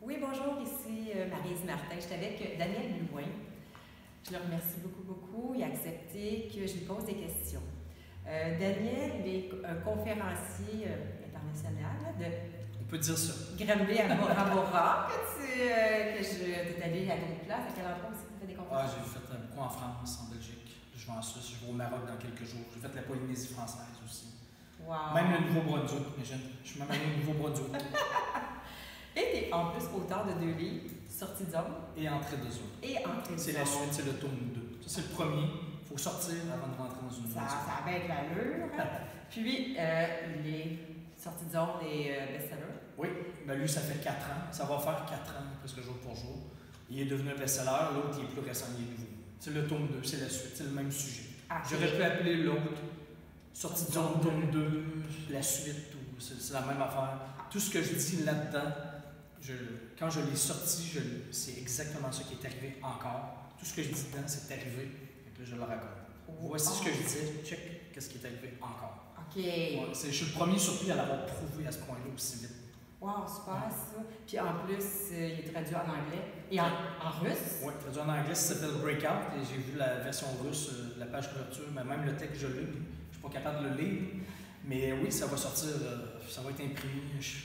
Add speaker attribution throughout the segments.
Speaker 1: Oui, bonjour, ici Maryse Martin. Je suis avec Daniel Blouin. Je le remercie beaucoup. Il a accepté que je lui pose des questions. Daniel est un conférencier international de
Speaker 2: On peut dire ça.
Speaker 1: Granby à Bora Bora, que tu es allé à d'autres places. À quel endroit aussi tu fais des conférences?
Speaker 2: J'ai fait beaucoup en France, en Belgique. Je vais en Suisse, je vais au Maroc dans quelques jours. J'ai fait la Polynésie française aussi.
Speaker 1: Wow.
Speaker 2: Même le Nouveau-Brunswick, imagine. Je suis même allé au Nouveau-Brunswick.
Speaker 1: Et tu es en plus auteur de 2 livres, Sortie de zone.
Speaker 2: Et Entrée de zone.
Speaker 1: Et Entrée de zone.
Speaker 2: C'est la suite, c'est le tome 2. Ça, c'est le premier. Il faut sortir avant de rentrer dans une maison.
Speaker 1: Ça a bien de l'allure. Puis, il est Sortie de zone et best-seller.
Speaker 2: Oui, ben lui, ça fait 4 ans. Ça va faire 4 ans, presque jour pour jour. Il est devenu un best-seller. L'autre, il est plus récent, il est nouveau. C'est le tome 2, c'est la suite, c'est le même sujet.
Speaker 1: Ah,
Speaker 2: j'aurais pu appeler l'autre Sortie de zone, tome 2, la suite, c'est la même affaire. Tout ce que je dis là-dedans, quand je l'ai sorti, c'est exactement ce qui est arrivé encore. Tout ce que je dis dedans, c'est arrivé. Et puis je le raconte. Voici ce que je disais, check qu'est-ce qui est arrivé encore.
Speaker 1: OK.
Speaker 2: Ouais, je suis le premier surpris à l'avoir prouvé à ce point-là aussi vite.
Speaker 1: Wow, super ça. Puis en plus, il est traduit en anglais et en russe.
Speaker 2: Oui, traduit en anglais, ça s'appelle Breakout. Et j'ai vu la version russe, la page couverture, mais même le texte, je l'ai. Je ne suis pas capable de le lire. Mais oui, ça va sortir, ça va être imprimé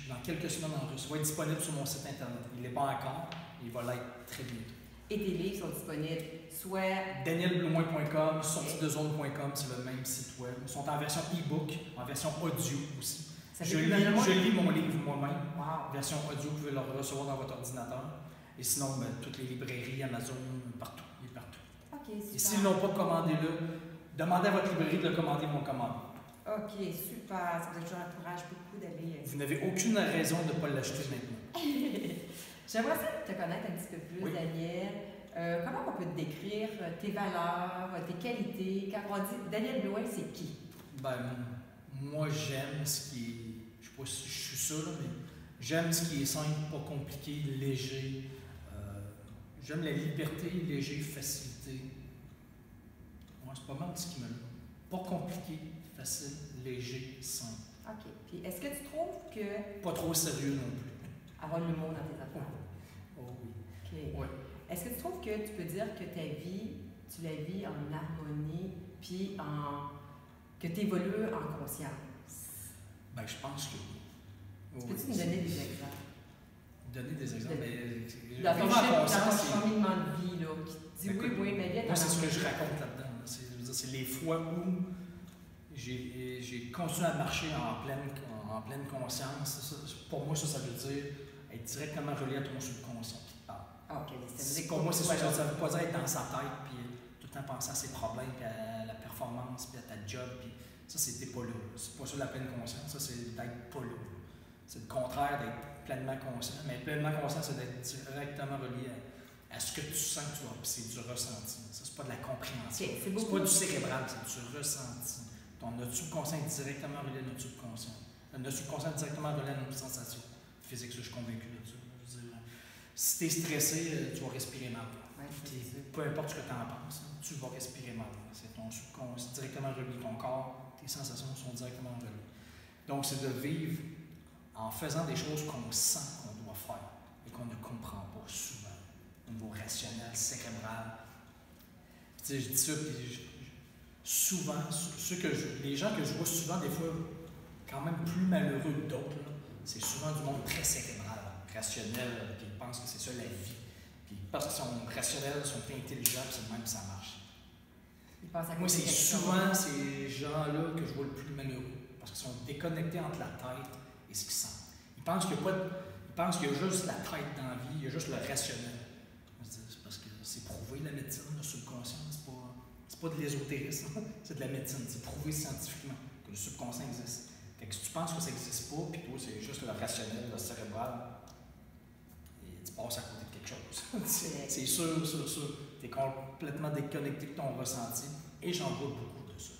Speaker 2: dans quelques semaines en russe. Ça va être disponible sur mon site internet. Il n'est pas encore, il va l'être très bientôt.
Speaker 1: Et tes livres sont disponibles soit
Speaker 2: danielblouin.com, sortiedezone.com, c'est le même site web. Ils sont en version e-book, en version audio aussi. Je lis mon livre moi-même.
Speaker 1: Wow.
Speaker 2: Version audio, vous pouvez le recevoir dans votre ordinateur. Et sinon, toutes les librairies, Amazon, partout. Il est partout.
Speaker 1: OK, super.
Speaker 2: Et s'ils ne l'ont pas commandé là, demandez à votre librairie de le commander, ils vont le commander.
Speaker 1: OK, super. Ça vous encourage beaucoup d'aller.
Speaker 2: Vous n'avez aucune raison de ne pas l'acheter maintenant.
Speaker 1: J'aimerais ça te connaître un petit peu plus,
Speaker 2: oui.
Speaker 1: Daniel. Comment on peut te décrire tes valeurs, tes qualités? Quand on dit Daniel Blouin, c'est qui?
Speaker 2: Ben, moi, j'aime ce qui est. Je ne sais pas si je suis ça, là, mais j'aime ce qui est simple, pas compliqué, léger. J'aime la liberté, léger, facilité. Ouais, c'est pas mal ce qui me. Pas compliqué, facile, léger, simple.
Speaker 1: OK. Puis est-ce que tu trouves que.
Speaker 2: Pas trop sérieux non plus.
Speaker 1: Avoir de l'humour dans tes affaires.
Speaker 2: Oh oui.
Speaker 1: OK.
Speaker 2: Ouais.
Speaker 1: Est-ce que tu trouves que tu peux dire que ta vie, tu la vis en harmonie, puis que tu évolues en conscience?
Speaker 2: Ben, je pense que oui.
Speaker 1: Tu peux-tu nous donner des exemples?
Speaker 2: Donner des exemples?
Speaker 1: Dans ton cheminement de vie, là, qui te dit oui, ma vie est en
Speaker 2: moi, c'est ce que je raconte là-dedans. C'est les fois où j'ai continué à marcher en pleine conscience. Pour moi, ça veut dire être directement relié à ton subconscient qui te parle.
Speaker 1: OK.
Speaker 2: Pour moi, c'est ça. Ça ne veut pas dire être dans sa tête puis tout le temps penser à ses problèmes, puis à la performance, puis à ta job. Puis ça, c'était pas là. C'est pas ça la pleine conscience. Ça, c'est d'être pas là. C'est le contraire d'être pleinement conscient. Mais être pleinement conscient, c'est d'être directement relié à ce que tu sens que tu as. Puis c'est du ressenti. Ça, c'est pas de la compréhension.
Speaker 1: Okay,
Speaker 2: c'est pas du cérébral, c'est du ressenti. Notre subconscient est directement relié à notre subconscient. Notre subconscient est directement relié à nos sensations physiques. Je suis convaincu de ça. Je veux dire, si tu es stressé, tu vas respirer mal.
Speaker 1: Ouais,
Speaker 2: peu importe ce que tu en penses, tu vas respirer mal. C'est ton subconscient directement relié. Ton corps, tes sensations sont directement reliées. Donc, c'est de vivre en faisant des choses qu'on sent qu'on doit faire et qu'on ne comprend pas souvent au niveau rationnel, cérébral. Tu sais, je dis ça, puis souvent, les gens que je vois souvent, des fois, quand même plus malheureux que d'autres, c'est souvent du monde très cérébral, rationnel, qui pense que c'est ça la vie. Puis parce qu'ils sont rationnels, ils sont intelligents, puis c'est le même que ça marche. Moi, c'est souvent ces gens-là que je vois le plus malheureux, parce qu'ils sont déconnectés entre la tête et ce qu'ils sentent. Ils pensent qu'il y a juste la tête dans la vie, il y a juste le rationnel. C'est parce que c'est prouvé, la médecine, le subconscient, c'est pas de l'ésotérisme, c'est de la médecine. C'est prouvé scientifiquement que le subconscient existe. Fait que si tu penses que ça n'existe pas, puis toi, c'est juste le rationnel, le cérébral, et tu passes à côté de quelque chose. C'est sûr. Tu es complètement déconnecté de ton ressenti, et j'en vois beaucoup de ça.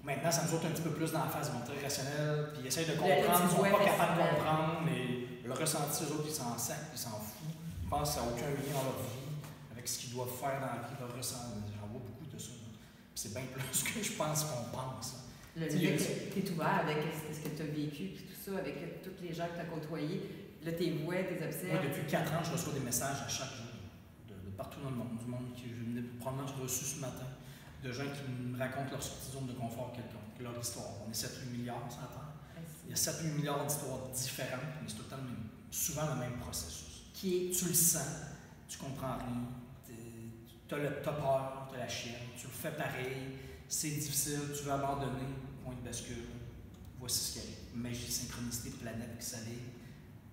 Speaker 2: Maintenant, ça nous saute un petit peu plus dans la phase, ils vont très rationnels, puis ils essayent de comprendre, ils sont pas capables de comprendre, mais le ressenti, eux autres, ils s'en sacent, ils s'en foutent. Ils pensent que ça n'a aucun lien dans leur vie avec ce qu'ils doivent faire dans la vie, leur ressenti. J'en vois beaucoup de ça. C'est bien plus que je pense qu'on pense.
Speaker 1: Le fait que tu es ouvert avec ce que tu as vécu, puis tout ça, avec tous les gens que tu as côtoyés, là, tes voix, tes observes.
Speaker 2: Moi, depuis 4 ans, je reçois des messages à chaque jour, de partout dans le monde, du monde que probablement j'ai reçu ce matin, de gens qui me racontent leur sortie de zone de confort quelconque, leur histoire. On est 7-8 milliards sur la Terre. Il y a 7-8 milliards d'histoires différentes, mais c'est tout le temps souvent le même processus. Tu le sens, tu comprends rien, tu as peur, tu as la chienne, tu le fais pareil, c'est difficile, tu veux abandonner, point de bascule. Voici ce qu'il y a. Magie, synchronicité, planète qui s'allie.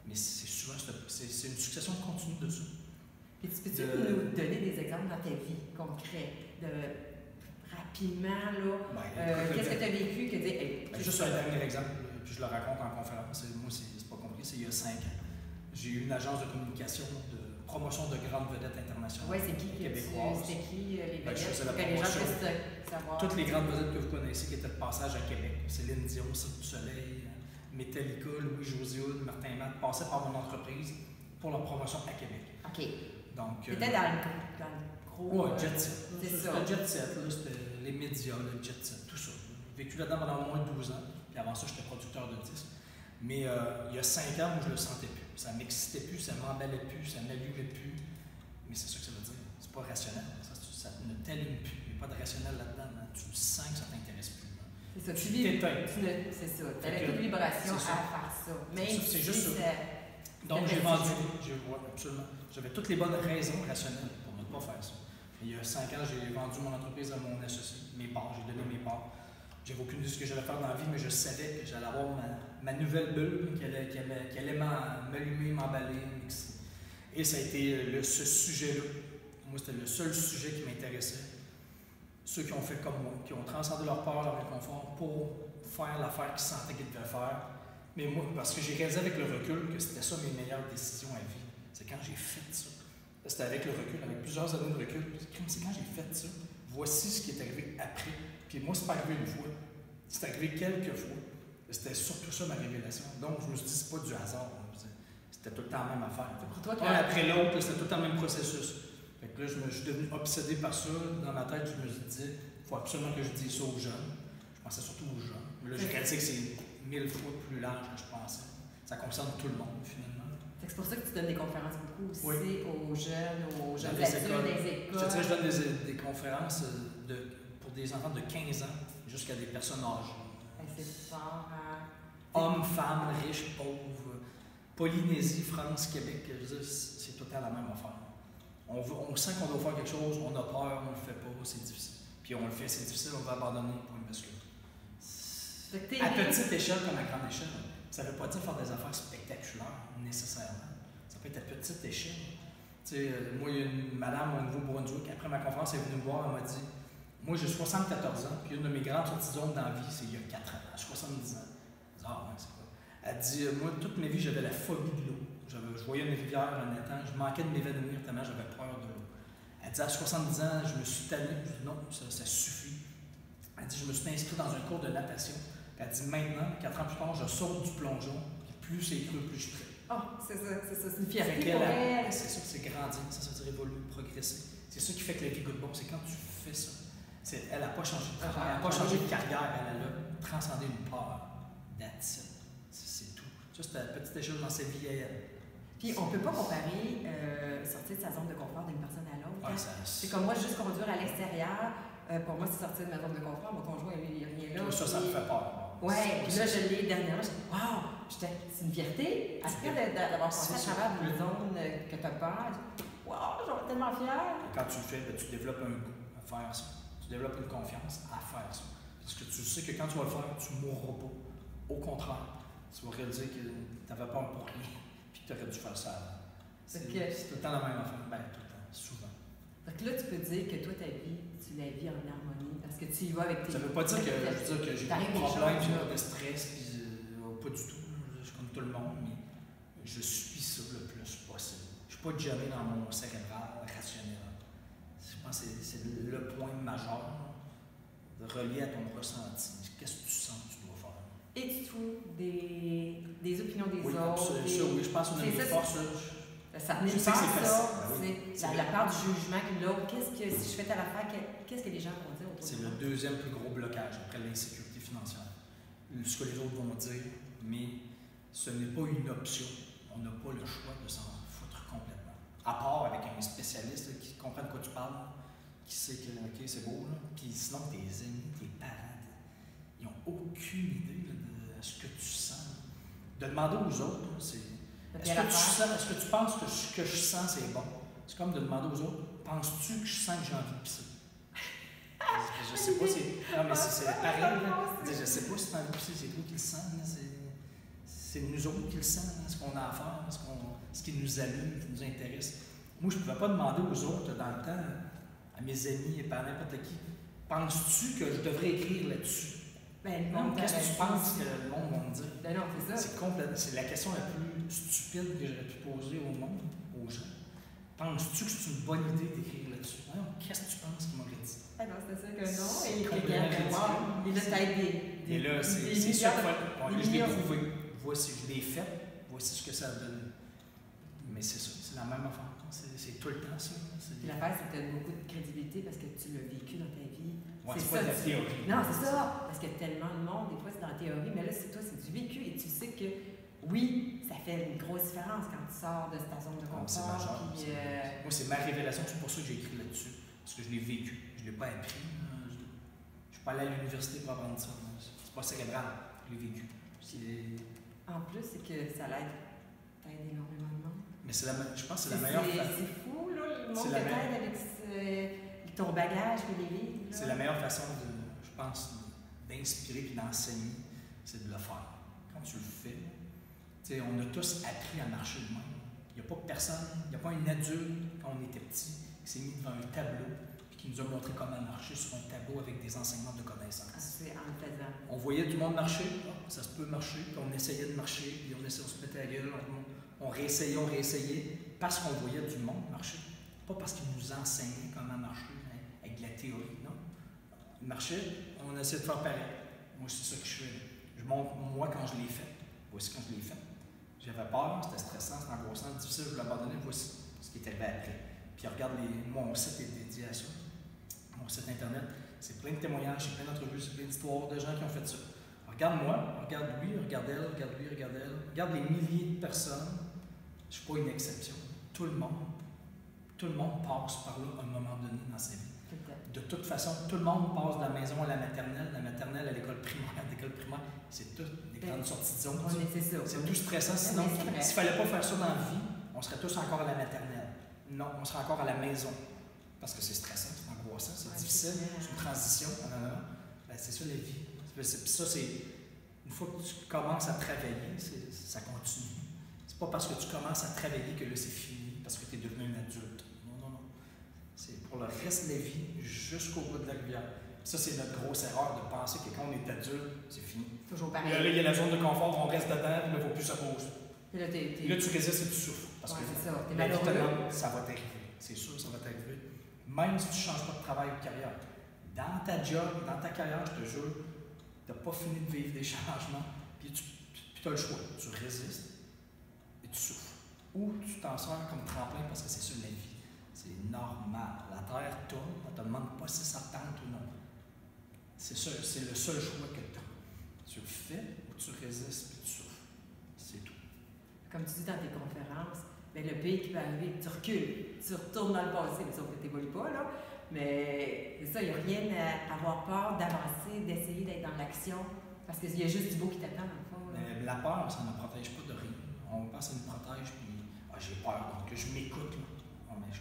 Speaker 2: Mais c'est souvent, c'est une succession continue de ça.
Speaker 1: Et tu peux-tu nous donner des exemples dans ta vie concrète, rapidement, là, qu'est-ce que tu as vécu que dire, hey,
Speaker 2: juste un dernier exemple, puis je le raconte en conférence, moi c'est pas compliqué, c'est il y a 5 ans. J'ai eu une agence de communication, de promotion de grandes vedettes internationales.
Speaker 1: Oui, c'est qui québécoises? C'était qui les vedettes?
Speaker 2: Je faisais la
Speaker 1: les gens
Speaker 2: promotion.
Speaker 1: puissent savoir.
Speaker 2: Toutes les grandes vedettes que vous connaissez qui étaient de passage à Québec, Céline Dion, Cirque du Soleil, Metallica, Louis-José Hood, Martin Matt, passaient par mon entreprise pour leur promotion à Québec.
Speaker 1: OK.
Speaker 2: Donc,
Speaker 1: c'était dans le gros...
Speaker 2: Oui, jet set.
Speaker 1: C'est ça.
Speaker 2: Le jet set, c'était les médias, le jet set, tout ça. J'ai vécu là-dedans pendant au moins 12 ans, puis avant ça, j'étais producteur de disques. Mais il y a 5 ans, moi, je le sentais plus. Ça m'excitait plus, ça m'emballait plus, ça m'allumait plus. Mais c'est ça que ça veut dire. C'est pas rationnel. Ça ne t'allume plus. Il n'y a pas de rationnel là-dedans. Hein. Tu le sens que ça t'intéresse plus. Hein.
Speaker 1: C'est ça.
Speaker 2: Tu t'éteins.
Speaker 1: C'est ça. Tu n'avais plus de vibration à faire ça.
Speaker 2: C'est juste ça. Donc, j'ai vendu. Absolument. J'avais toutes les bonnes raisons rationnelles pour ne pas faire ça. Il y a 5 ans, j'ai vendu mon entreprise à mon associé. Mes parts, j'ai donné mes parts. J'avais aucune idée de ce que j'allais faire dans la vie, mais je savais que j'allais avoir ma nouvelle bulle qui allait m'allumer, m'emballer, m'exciter. Et ça a été ce sujet-là. Moi, c'était le seul sujet qui m'intéressait. Ceux qui ont fait comme moi, qui ont transcendé leur peur, leur inconfort pour faire l'affaire qu'ils sentaient qu'ils devaient faire. Mais moi, parce que j'ai réalisé avec le recul que c'était ça mes meilleures décisions à vie. C'est quand j'ai fait ça. C'était avec le recul, avec plusieurs années de recul. C'est quand j'ai fait ça. Voici ce qui est arrivé après. Puis moi, c'est pas arrivé une fois. C'est arrivé quelques fois. C'était surtout ça ma révélation. Donc, je me suis dit, c'est pas du hasard. C'était tout le temps la même affaire.
Speaker 1: Pour toi,
Speaker 2: un après l'autre, c'était tout le temps le même processus. Fait que là, je suis devenu obsédé par ça. Dans ma tête, je me suis dit, il faut absolument que je dise ça aux jeunes. Je pensais surtout aux jeunes. Mais là, j'ai réalisé que c'est 1000 fois plus large que je pensais. Ça concerne tout le monde, finalement.
Speaker 1: C'est pour ça que tu donnes des conférences beaucoup aussi aux jeunes adultes,
Speaker 2: dans
Speaker 1: des écoles.
Speaker 2: Je te dis, je donne des conférences pour des enfants de 15 ans jusqu'à des personnes âgées.
Speaker 1: C'est fort.
Speaker 2: Hommes, femmes, riches, pauvres, Polynésie, France, Québec, je veux dire, c'est tout à la même affaire. On sent qu'on doit faire quelque chose, on a peur, on le fait pas, c'est difficile. Puis on le fait, c'est difficile, on va abandonner pour une bascule. À petite échelle comme à grande échelle, ça ne veut pas dire faire des affaires spectaculaires, nécessairement. Ça peut être à petite échelle. Tu sais, moi, il y a une madame au Nouveau-Brunswick, après ma conférence, elle est venue me voir, elle m'a dit, moi j'ai 74 ans, puis une de mes grandes sorties de zone dans la vie, c'est il y a 4 ans, à 70 ans. C'est quoi? Elle dit, moi, toute ma vie, j'avais la phobie de l'eau. Je voyais une rivière, un étang, je manquais de m'évanouir tellement j'avais peur de l'eau. Elle dit, à 70 ans, je me suis tanné. Je dis, non, ça suffit. Elle dit, je me suis inscrit dans un cours de natation. Elle dit, maintenant, 4 ans plus tard, je saute du plongeon, puis plus c'est creux, plus je prie.
Speaker 1: Oh, c'est ça, c'est une fierté pour elle.
Speaker 2: C'est ça, c'est grandir, ça veut dire évoluer, progresser. C'est ça qui fait que la vie goûte bon, c'est quand tu fais ça. Elle n'a pas changé de travail, elle n'a pas changé de carrière, elle a transcendé une peur. That's it. C'est tout. Ça, c'est à petite échelle dans sa vie à elle.
Speaker 1: Puis on ne peut pas comparer sortir de sa zone de confort d'une personne à l'autre.
Speaker 2: Ouais,
Speaker 1: c'est comme moi, juste conduire à l'extérieur. Pour moi, c'est sortir de ma zone de confort. Mon conjoint, il n'y a rien là.
Speaker 2: Ça me fait peur.
Speaker 1: Ouais, puis là, je l'ai dernièrement. Je dis, wow, c'est une fierté. Après d'avoir passé à travers une zone que tu as peur, wow, j'en suis tellement fière.
Speaker 2: Et quand tu le fais, tu développes un goût à faire ça. Tu développes une confiance à faire ça. Parce que tu sais que quand tu vas le faire, tu ne mourras pas. Au contraire, tu vas réaliser que tu n'avais peur pour rien, puis que tu aurais dû faire ça avant. C'est tout le temps la même affaire. Ben, tout le temps, souvent.
Speaker 1: Donc là, tu peux dire que toi, ta vie, tu la vis en harmonie, parce que tu y vas avec tes...
Speaker 2: Ça ne veut pas dire que j'ai pas de problème, j'ai pas de stress, puis pas du tout. Je suis comme tout le monde, mais je suis ça le plus possible. Je ne suis pas jamais dans mon cérébral rationnel. Je pense que c'est le point majeur de relier à ton ressenti. Qu'est-ce que tu sens que tu dois faire?
Speaker 1: Et tu trouves des opinions des
Speaker 2: autres?
Speaker 1: Oui,
Speaker 2: je pense qu'on a une force.
Speaker 1: Ça venait de ça. La part du jugement que l'autre, si je fais telle affaire, qu'est-ce que les gens vont dire autour de moi?
Speaker 2: C'est le deuxième plus gros blocage après l'insécurité financière. Ce que les autres vont dire, mais ce n'est pas une option. on n'a pas le choix de s'en foutre complètement. À part avec un spécialiste là, qui comprend de quoi tu parles, qui sait que ok, c'est beau, là. Puis sinon, tes amis, tes parents, ils n'ont aucune idée là, de ce que tu sens. De demander aux autres, là, c'est. Est-ce que tu penses que ce que je sens, c'est bon? C'est comme de demander aux autres, penses-tu que je sens que j'ai envie de pisser? Je sais pas, non, mais c'est pareil. Je sais pas si tu as envie de pisser, c'est toi qui le sens. C'est nous autres qui le sent, ce qu'on a à faire, ce qui nous allume, qui nous intéresse. Moi, je ne pouvais pas demander aux autres dans le temps, à mes amis et par n'importe qui, penses-tu que je devrais écrire là-dessus?
Speaker 1: Ben,
Speaker 2: non, qu'est-ce que tu penses que le monde va me dire?
Speaker 1: Ben non, c'est ça.
Speaker 2: C'est la question la plus stupide que j'aurais pu poser au monde, aux gens. Penses-tu que c'est une bonne idée d'écrire là-dessus? Non, qu'est-ce que tu penses qu'il m'aurait dit?
Speaker 1: Ah non, c'est sûr que non. Et quelqu'un qui wow, il a peut-être des.
Speaker 2: Et là, c'est sûr que je l'ai prouvé. Voici, je l'ai fait. Voici ce que ça a donné. Mais c'est ça, c'est la même affaire. C'est tout le temps ça.
Speaker 1: L'affaire, c'est que tu as beaucoup de crédibilité parce que tu l'as vécu dans ta vie.
Speaker 2: Ouais, c'est pas de la théorie.
Speaker 1: Non, c'est ça. Parce que tellement de monde, des fois, c'est dans la théorie, mais là, c'est toi, c'est du vécu et tu sais que oui, ça fait une grosse différence quand tu sors de ta zone de confort.
Speaker 2: C'est majeur. Moi, c'est ma révélation, c'est pour ça que j'ai écrit là-dessus. Parce que je l'ai vécu. Je ne l'ai pas appris. Je ne suis pas allé à l'université pour apprendre ça. C'est pas cérébral. Je l'ai vécu.
Speaker 1: En plus, c'est que ça t'aide énormément de monde.
Speaker 2: Mais je pense que c'est la meilleure façon.
Speaker 1: C'est fou, là, le monde que t'aide avec ton bagage et les livres.
Speaker 2: C'est la meilleure façon, je pense, d'inspirer et d'enseigner, c'est de le faire. Quand tu le fais, on a tous appris à marcher de même. Il n'y a pas personne, il n'y a pas un adulte, quand on était petit, qui s'est mis devant un tableau et qui nous a montré comment marcher sur un tableau avec des enseignements de connaissances.
Speaker 1: C'est en le faisant.
Speaker 2: On voyait du monde marcher, ça se peut marcher, puis on essayait de marcher, puis on se mettait à la gueule, on réessayait, parce qu'on voyait du monde marcher. Pas parce qu'ils nous enseignaient comment marcher, hein, avec de la théorie, non. Marcher, on essaie de faire pareil. Moi, c'est ça que je fais. Je montre, moi, quand je l'ai fait. Voici quand je l'ai fait. J'avais peur, c'était stressant, c'était angoissant, difficile, je voulais abandonner. Voici ce qui est arrivé après. Puis regarde, mon site est dédié à ça. Mon site internet, c'est plein de témoignages, c'est plein d'entrevues, c'est plein d'histoires de gens qui ont fait ça. Regarde-moi, regarde lui, regarde elle, regarde lui, regarde elle. Regarde les milliers de personnes. Je ne suis pas une exception. Tout le monde passe par là à un moment donné dans sa vie. De toute façon, tout le monde passe de la maison à la maternelle à l'école primaire, c'est tout des grandes sorties de zone. C'est tout stressant. Sinon, s'il ne fallait pas faire ça dans la vie, on serait tous encore à la maternelle. Non, on serait encore à la maison. Parce que c'est stressant, c'est angoissant, c'est difficile, c'est une transition. Ben, c'est ça la vie. Ça, c'est une fois que tu commences à travailler, ça continue. C'est pas parce que tu commences à travailler que là c'est fini, parce que tu es devenu un adulte. Non. C'est pour le reste de la vie, jusqu'au bout de la rivière. Ça, c'est notre grosse erreur de penser que quand on est adulte, c'est fini.
Speaker 1: Toujours pareil.
Speaker 2: Là, il y a la zone de confort, on reste dedans, puis là, il ne faut plus se poser.
Speaker 1: Là,
Speaker 2: tu résistes et tu souffres. Parce que
Speaker 1: c'est ça.
Speaker 2: Ça va t'arriver. C'est sûr, ça va t'arriver. Même si tu ne changes pas de travail ou de carrière. Dans ta job, dans ta carrière, je te jure, tu n'as pas fini de vivre des changements, puis tu as le choix. Tu résistes et tu souffres. Ou tu t'en sors comme tremplin parce que c'est ça la vie. C'est normal. La Terre tourne, on ne te demande pas si ça tente ou non. C'est le seul choix que tu as. Tu le fais ou tu résistes et tu souffres. C'est tout.
Speaker 1: Comme tu dis dans tes conférences, bien, le pays qui peut arriver, tu recules, tu retournes dans le passé, sauf que tu n'évolues pas, là. Mais c'est ça, il n'y a rien à avoir peur d'avancer, d'essayer d'être dans l'action, parce qu'il y a juste du beau qui t'attend, dans le fond.
Speaker 2: Mais la peur, ça ne nous protège pas de rien. On pense que ça nous protège, puis j'ai peur, donc je m'écoute. Là. Mais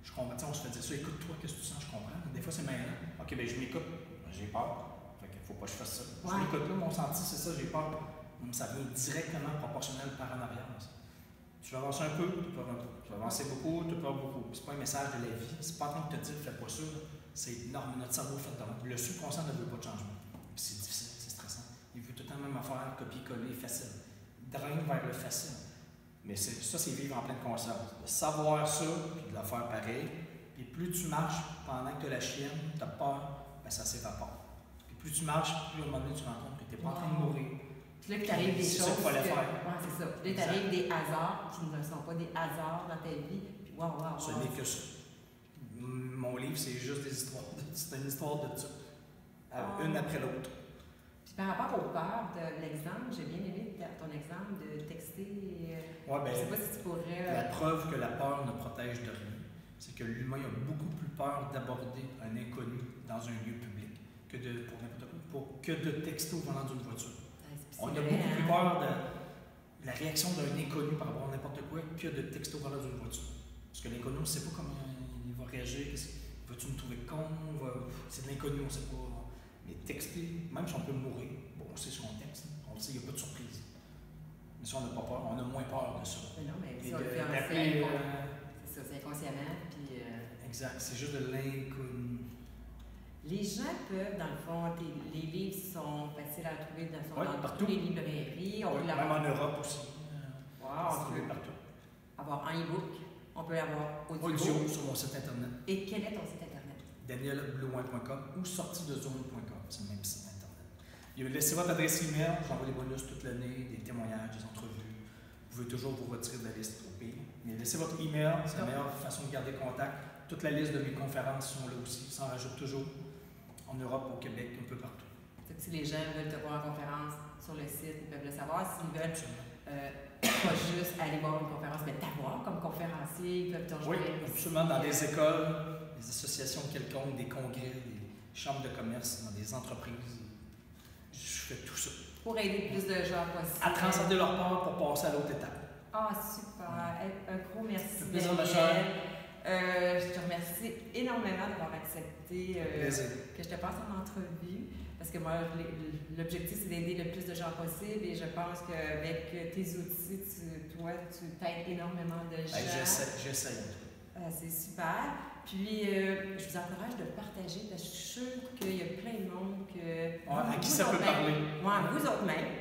Speaker 2: je comprends, on se fait dire ça, écoute-toi, qu'est-ce que tu sens, je comprends. Des fois, c'est mêlant. OK, bien, je m'écoute, j'ai peur. Fait qu'il ne faut pas que je fasse ça. Je m'écoute là, mon senti, c'est ça, j'ai peur. Ça vient directement proportionnel par en arrière. Ça. Tu vas avancer un peu, tu peux avancer beaucoup, tu peux beaucoup. C'est pas un message de la vie. C'est pas en train de te dire fais pas ça. C'est énorme. Notre cerveau fait de même. Le subconscient ne veut pas de changement. Puis c'est difficile, c'est stressant. Il veut tout le temps même affaire, copier-coller, facile. Draine vers le facile. Mais ça, c'est vivre en pleine conscience. De savoir ça, puis de le faire pareil. Puis plus tu marches pendant que tu as la chienne, tu as peur, ben ça s'évapore. Puis plus tu marches, plus à un moment donné, tu te rends compte que tu n'es pas en train de mourir.
Speaker 1: Puis là, que tu arrives des choses.
Speaker 2: C'est ça qu'il fallait faire.
Speaker 1: Oui, c'est ça. Puis là, tu arrives des hasards qui ne sont pas des hasards dans ta vie. Puis waouh.
Speaker 2: Ce n'est que ça. Mon livre, c'est juste des histoires. C'est une histoire de ça. Une après l'autre.
Speaker 1: Puis par rapport aux peurs de l'exemple, j'ai bien aimé ton exemple de texter.
Speaker 2: Ouais, ben,
Speaker 1: je ne sais pas si tu pourrais.
Speaker 2: La preuve que la peur ne protège de rien, c'est que l'humain a beaucoup plus peur d'aborder un inconnu dans un lieu public que de texter au volant d'une voiture. On a beaucoup plus peur de la réaction d'un inconnu par rapport à n'importe quoi que de texter au volant d'une voiture. Parce que l'inconnu, on ne sait pas comment il va réagir. Vas-tu me trouver con? C'est de l'inconnu, on ne sait pas. Mais texter, même si on peut mourir, bon, on sait ce qu'on texte. On le sait, il n'y a pas de surprise. Mais si on n'a pas peur, on a moins peur de ça.
Speaker 1: Mais non, mais
Speaker 2: et
Speaker 1: ça, c'est ça, c'est inconsciemment. Puis,
Speaker 2: exact, c'est juste de l'inconnu.
Speaker 1: Les gens peuvent, dans le fond, les livres sont faciles à trouver dans
Speaker 2: partout.
Speaker 1: toutes les librairies.
Speaker 2: Même en Europe aussi.
Speaker 1: Wow, on peut
Speaker 2: partout.
Speaker 1: avoir un e-book, on peut avoir
Speaker 2: audio sur mon site internet.
Speaker 1: Et quel est ton site internet?
Speaker 2: danielblouin.com ou sortidezone.com, c'est le même site internet. Laissez votre adresse email, j'envoie des bonus toute l'année, des témoignages, des entrevues. Vous pouvez toujours vous retirer de la liste au pire. Mais laissez votre email, c'est la meilleure façon de garder contact. Toute la liste de mes conférences sont là aussi, s'en rajoute toujours. En Europe, au Québec, un peu partout.
Speaker 1: Si les gens veulent te voir en conférence sur le site, ils peuvent le savoir. S'ils veulent pas juste aller voir une conférence, mais t'avoir comme conférencier, ils peuvent te rejoindre.
Speaker 2: Oui, absolument, dans des écoles, des associations quelconques, des congrès, des chambres de commerce, dans des entreprises. Je fais tout ça.
Speaker 1: Pour aider plus de gens possible.
Speaker 2: À transcender leur peur pour passer à l'autre étape.
Speaker 1: Ah, super. Un gros merci.
Speaker 2: C'est plaisir, ma chère.
Speaker 1: Je te remercie énormément d'avoir accepté que je te passe en entrevue. Parce que moi, l'objectif, c'est d'aider le plus de gens possible. Et je pense qu'avec tes outils, toi, tu t'aides énormément de gens.
Speaker 2: J'essaie.
Speaker 1: C'est super. Puis, je vous encourage de le partager parce que je suis sûre qu'il y a plein de monde
Speaker 2: à qui ça peut parler.
Speaker 1: Moi, vous autres même.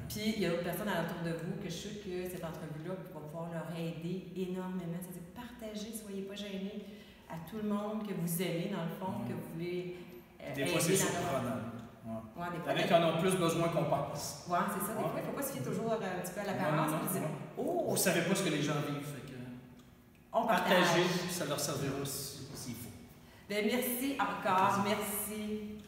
Speaker 1: Puis, il y a d'autres personnes autour de vous que je suis sûre que cette entrevue-là va pouvoir leur aider énormément. C'est-à-dire, partagez, soyez pas gênés à tout le monde que vous aimez, dans le fond, que vous voulez
Speaker 2: des fois, c'est surprenant. Avec en ont plus besoin qu'on pense.
Speaker 1: Oui, c'est ça. Des fois, il ne faut pas se fier toujours un petit peu à l'apparence.
Speaker 2: Vous ne savez pas ce que les gens vivent.
Speaker 1: On
Speaker 2: partagez, ça leur servira s'il faut.
Speaker 1: Bien, merci encore. Merci.